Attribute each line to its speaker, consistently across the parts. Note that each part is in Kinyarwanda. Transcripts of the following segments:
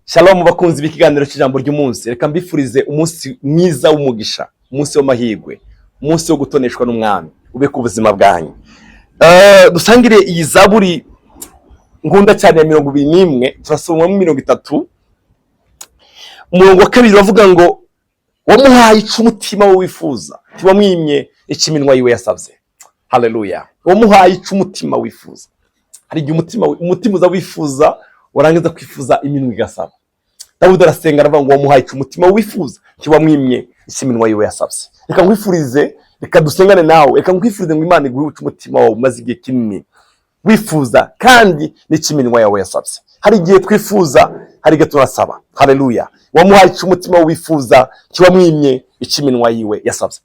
Speaker 1: Shalom bakunzi b'ikiganiro cy'ijambo ry'umunsi. Reka mbifurize umunsi mwiza w'umugisha, umunsi w'amahirwe, umunsi wo gutoneshwa n'umwami ube ku buzima bwanyu. Dusangire iyi zaburi ngunda cyane ya 21, turasomwa mu 30. Umurongo wa kabiri bavuga ngo wamuhaye umutima wo wifuza, tiwamwimye ikiminwa yiwe yasavye. Haleluya. Wamuhaye umutima wifuza. Hari igihe umutima uza wifuza warangiza kwifuza iminwa igasaba. Dawudi arasenga aravuga ngo wamuhaye umutima wifuza tiwamwimye ikiminwa yiwe yasavye. Reka ngwifurize, reka dusengane nawe, reka ngwifurize ngo Imana iguhe umutima wawe umaze igihe kinini wifuza kandi n'ikiminwa yawe yasavye. Hari igihe twifuza, hari igihe turasaba. Haleluya. Wamuhaye umutima wifuza tiwamwimye ikiminwa yiwe yasavye.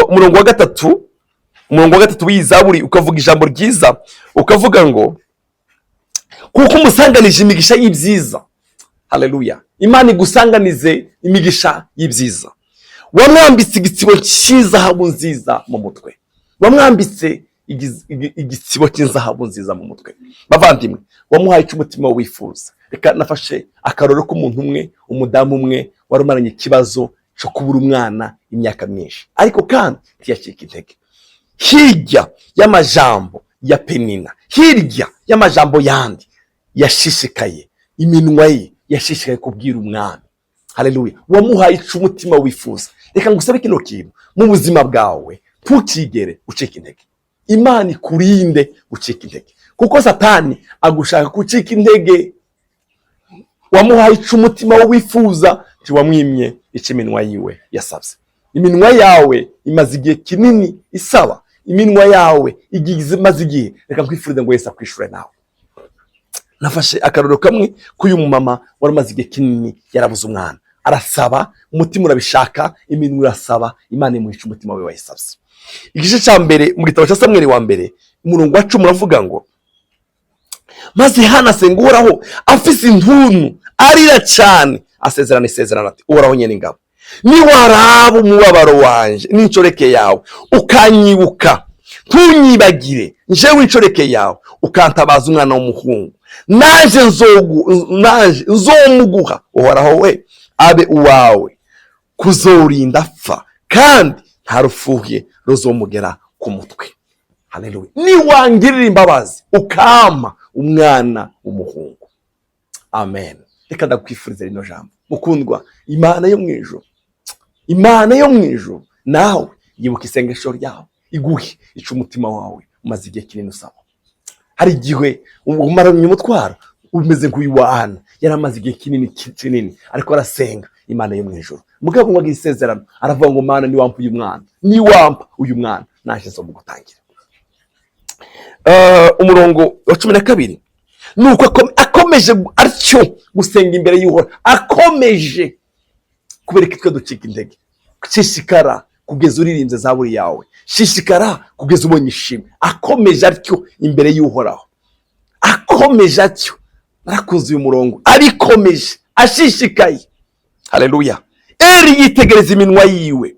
Speaker 1: Umurongo wa gatatu w'izaburi ukavuga ijambo ryiza, ukavuga ngo kuko umusanganije imigisha y'ibyiza. Haleluya. Imana igusanganize imigisha y'ibyiza. Wamwambitse igitsibo cy'izahabu nziza mu mutwe. Wamwambitse igitsibo cy'izahabu nziza mu mutwe. Bavandimwe, wamuhaye umutima wifuza. Reka nafashe akaroro k'umuntu umwe, umudamu umwe warumaranye ikibazo cyo kubura umwana imyaka myinshi, ariko kandi ntiyacika intege. Hirya y'amajambo ya Penina, hirya y'amajambo yandi yashishikaye, iminwa ye yashishikaye kubwira umwami. Haleluya. Wamuhaye umutima wifuza. Reka ngusabe kino kintu mu buzima bwawe, ntukigere ucika intege. Imana ikurinde ucika intege, kuko Satani agushaka kucika intege. Wamuhaye umutima wifuza tiwamwimye ikiminwa yiwe yasavye. Iminwa yawe imaze igihe kinini isaba, iminwa yawe imaze igihe. Reka nkwifurize ngo Yesu akwishura nawe. Nafashe akaroro kamwe k'uyu mumama wari umaze igihe kinini yarabuze umwana, arasaba, umutima urabishaka, iminwa irasaba, Imana imuhisha umutima we wayisavye. Igice cya mbere mu gitabo cya Samweli wa mbere, umurongo wa 10 uravuga ngo maze Hana asenga Uhoraho afise intuntu, arira cyane, asezerana isezerano ati Uhoraho nyene ingabo, niwaraba umubabaro wanje n'incoreke yawe ukanyibuka, ntunyibagire njewe incoreke yawe, ukantabaza umwana w'umuhungu, naje nzomuguha, Uhoraho we abe uwawe, kuzorinda apfa kandi nta rufuhe ruzomugera ku mutwe. Haleluya. Niwangirira imbabazi ukampa umwana w'umuhungu. Amen. Reka ndakwifuriza rino jambo mukundwa. Imana yo mwijuru, Imana yo mwijuru nawe yibuka isengesho ryawe, iguhe umutima wawe umaze igihe kinini usaba. Hari igihe umaranye umutwaro umeze nk'uyu wa Hana, yaramaze igihe kinini ariko arasenga Imana yo mwijuru. Mugabo ngo agisezerano aravuga ngo Mana niwampa uyu mwana naje zo mugutangira. Umurongo wa 12 nuko akomeje atyo gusenga imbere y'Uhoraho, akomeje kubereka twe ducika intege. Shishikara kugeza uririnze zaburi yawe, shishikara kugeza ubonye ishimwe. Akomeje atyo imbere y'Uhoraho, akomeje atyo. Narakunze uyu murongo, arikomeje ashishikaye. Haleluya. Eli yitegereza iminwa yiwe,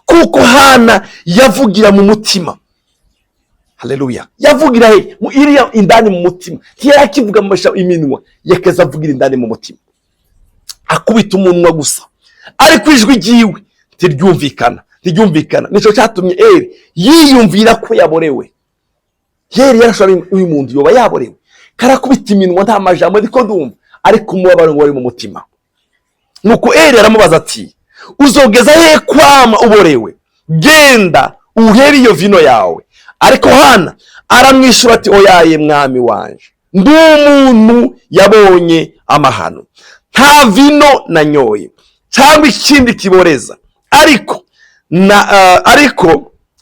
Speaker 1: kuko Hana yavugira mu mutima. Haleluya. Yavugira he? Iriya indani mu mutima. Ntiyarakivuga mu iminwa, yakeza avugira indani mu mutima. Akubita umunwa gusa, ariko ijwi ryiwe ntiryumvikana. Nico cyatumye Eli yiyumvira ko yaborewe. Eli yarashobora uyu muntu yoba yaborewe, karakubita iminwa nta majambo ariko ndumva, ariko umubabaro ngo wari mu mutima. Nuko Eli aramubaza ati uzogeza he kwama uborewe? Genda uhere iyo vino yawe. Ariko Hana aramwishura ati oyaye mwami wanje, ndi umuntu yabonye amahano, nta vino nanyoye cyangwa ikindi kiboreza, ariko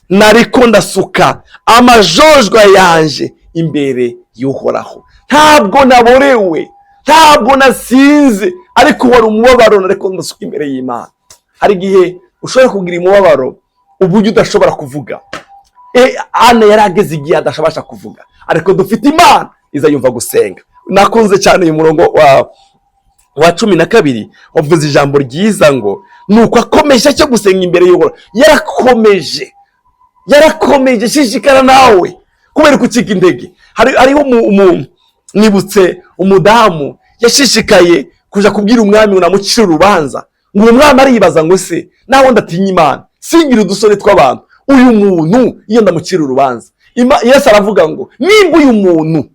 Speaker 1: nariko ndasuka amajojwa yanje imbere y'Uhoraho. Ntabwo naborewe, ntabwo nasinze, ariko wari umubabaro nariko ndasuka imbere y'Imana. Hari igihe ushobora kugira umubabaro uburyo udashobora kuvuga. Hana yarageze igihe adashabasha kuvuga, ariko dufite Imana iza yumva gusenga. Nakunze cyane uyu murongo wa 12 wavuze ijambo ryiza ngo nuko akomeje cyo gusenga imbere y'Uhoraho. Yarakomeje shishikara nawe kubera kucika intege. Hariho umuntu nibutse umudamu yashishikaye kuja kubwira umwami ngo namucire urubanza, ngo uwo mwami aribaza ngo se naho ndatinya Imana singira udusore tw'abantu, uyu muntu iyo ndamucira urubanza. Yesu aravuga ngo nimba uyu muntu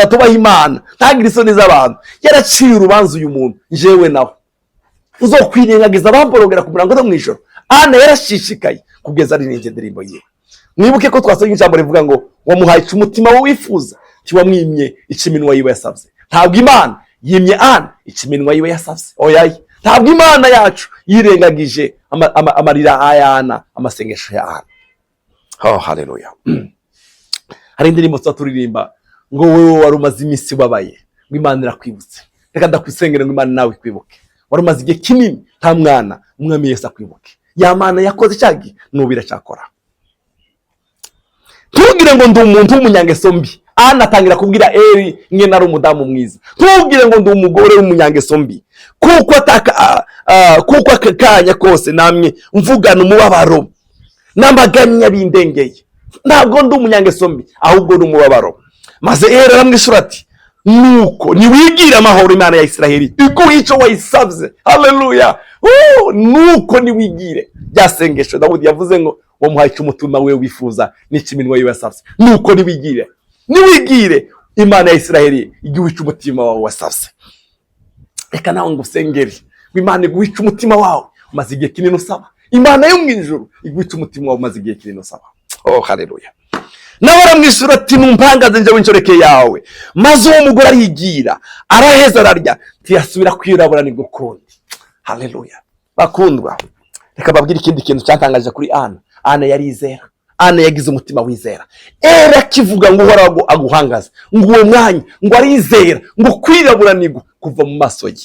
Speaker 1: atubaha Imana ntagira isoni z'abantu, yaraciye urubanza uyu muntu, njyewe nawe uzokwirengagiza abamborogera ku murango no mw'ijoro. Ana yarashishikaye kugeza aririnze indirimbo yiwe. Mwibuke ko twasomye ijambo rivuga ngo wamuhaye umutima we wifuza, tiwamwimye iminwa yiwe yasavye. Ntabwo Imana yimye Ana iminwa yiwe yasavye, oyaye. Ntabwo Imana yacu yirengagije amarira ayana, amasengesho ya Ana. Oh, haleluya. Hari indirimbo turirimba ngo wewe wari umaze iminsi babaye, ngo Imana irakwibutse. Reka ndakwisengera ngo Imana nawe ikwibuke. Wari umaze igihe kinini nta mwana, umwami Yesu akwibuke. Ya Mana yakoze cyagi nubira cyakora. Ntugire ngo ndi umuntu w'umunyangeso mbi. Ana atangira kubwira Eli nge nari umudamu mwiza. Ntugire ngo ndi umugore w'umunyangeso mbi, kuko akakanya kose namwe mvugana umubabaro n'amaganya bindengeye. Ntabwo ndi umunyangeso mbi, ahubwo ndi umubabaro. Maze Eli aramwishura ati nuko niwigira amahoro Imana ya Isiraheli iguhe ico wayisavye. Haleluya. Nuko niwigire. Byasengesho Dawudi yavuze ngo wamuhaye umutima we wifuza n'iminwa yiwe yasavye. Nuko niwigire, niwigire Imana ya Isiraheli iguhe umutima wawe wasavye. Reka nawe ngusengere Imana iguhe umutima wawe umaze igihe kinini usaba. Imana yo mw'ijuru iguhe umutima wawe umaze igihe kinini usaba. Oh, haleluya. Nawe aramwishura ati numpangaze nje winshoreke yawe. Maze uwo mugore arigira, araheza ararya, ntiyasubira kwirabura ni gukundi. Haleluya. Bakundwa, reka babwire ikindi kintu cyatangaje kuri Ana. Ana yarizera. Ana yagize umutima wizera. Era kivuga ngo uhoraho aguhangaza, ngo uwo mwanya ngo arizera, ngo kwiraburanirwa kuva mu maso ye.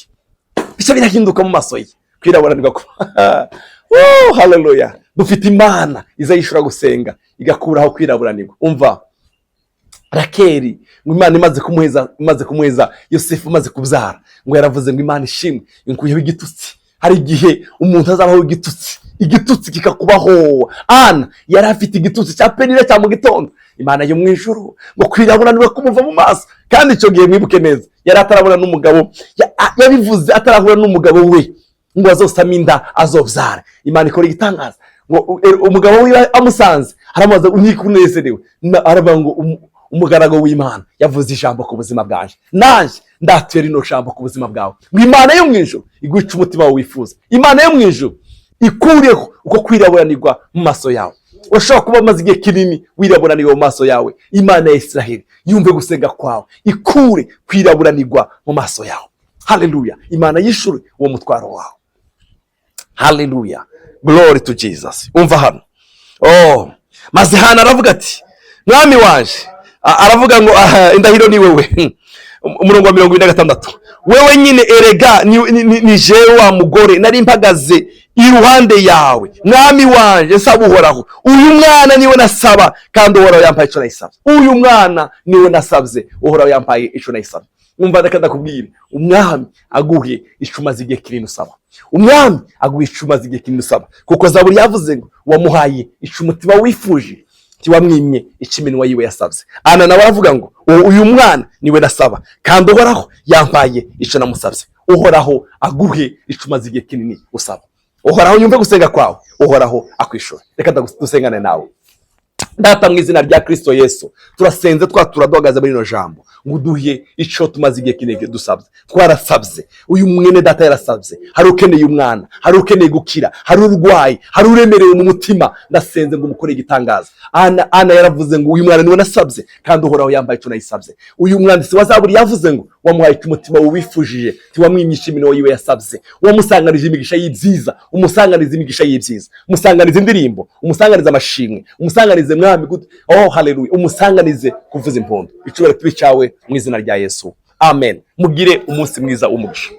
Speaker 1: Bica birahinduka mu maso ye. Kwiraburanirwa haleluya. Dufite Imana izayishura gusenga igakuraho kwiraburanirwa. Umva, Rakeli ngo Imana imaze kumuheza Yosefu maze kubyara, ngo yaravuze ngo Imana ishimwe inkuyeho igitutsi. Hari igihe umuntu azabaho igitutsi kikakubaho. Ana yari afite igitutsi cya penire cya mu gitondo. Imana yo mw'ijuru ngo kwiraburanirwa kumuva mu maso. Kandi icyo gihe mwibuke neza, yari atarabona n'umugabo, yabivuze atarahura n'umugabo we ngo azosama inda azobyara. Imana ikora igitangaza ngo umugabo we amusanze aramaze unikunezerewe, aravuga ngo umugarago w'Imana yavuze ijambo ku buzima bwanje, nanje ndatera ino jambo ku buzima bwawe. Ngo Imana yo mw'ijuru iguhe umutima wawe wifuza. Imana yo mw'ijuru ikureho uko kwiraburanirwa mu maso yawe. Ushobora kuba umaze igihe kinini wiraburanirwa mu maso yawe. Imana ya Isiraheli yumve gusenga kwawe, ikure kwiraburanirwa mu maso yawe. Haleluya. Imana yishure uwo mutwaro wawe. Haleluya. Glory to Jesus. Umva hano. Oh, maze Hana aravuga ati mwami wanje, aravuga ngo indahiro ni wewe. Umurongo wa 26. Wewe nyine erega ni jewe wa mugore nari mpagaze iruhande yawe. Mwami wanje nsaba uhoraho. Uyu mwana niwe nasaba kandi uhoraho yampaye ico nayisabye. Uyu mwana niwe nasabye uhoraho yampaye ico nayisabye. Umva ndakubwire, umwami aguhe icumaze igihe kinini usaba. Umwami aguhe icumaze igihe kinini usaba, kuko Zaburi yavuze ngo wamuhaye umutima wifuje, tiwamwimye iminwa yiwe yasavye. Ana nawe aravuga ngo uyu mwana niwe nasaba kandi uhoraho yampaye ico namusavye. Uhoraho aguhe icumaze igihe kinini usaba. Uhoraho yumve gusenga kwawe, uhoraho akwishura. Reka dusengane nawe. Data mu izina rya Kristo Yesu, turasenze twaturadagaze muri no jambo ngo duhiye ico tumaze igihe kinege dusabye. Twarasabye, uyu mwene data yarasabye, hari ukeneye umwana, hari ukeneye gukira, hari urwaye, hari uremerewe mu mutima. Ndasenze ngo mukore igitangaza. Ana yaravuze ngo uyu mwana niwe nasabye kandi uhoraho yambaye ico nayisabye. Uyu mwanditsi wa Zaburi yavuze ngo wamuhaye umutima wifujije, tiwamwimyisha iminwa yiwe yasabye. Wamusanganije imigisha y'ibyiza, umusanganize imigisha y'ibyiza, umusanganize indirimbo, umusanganize amashimwe, umusanganize mwami. Oh, haleluya. Umusanganize kuvuza impundu. Icubahiro kibe cyawe mu izina rya Yesu. Amen. Mugire umunsi mwiza w'umugisha.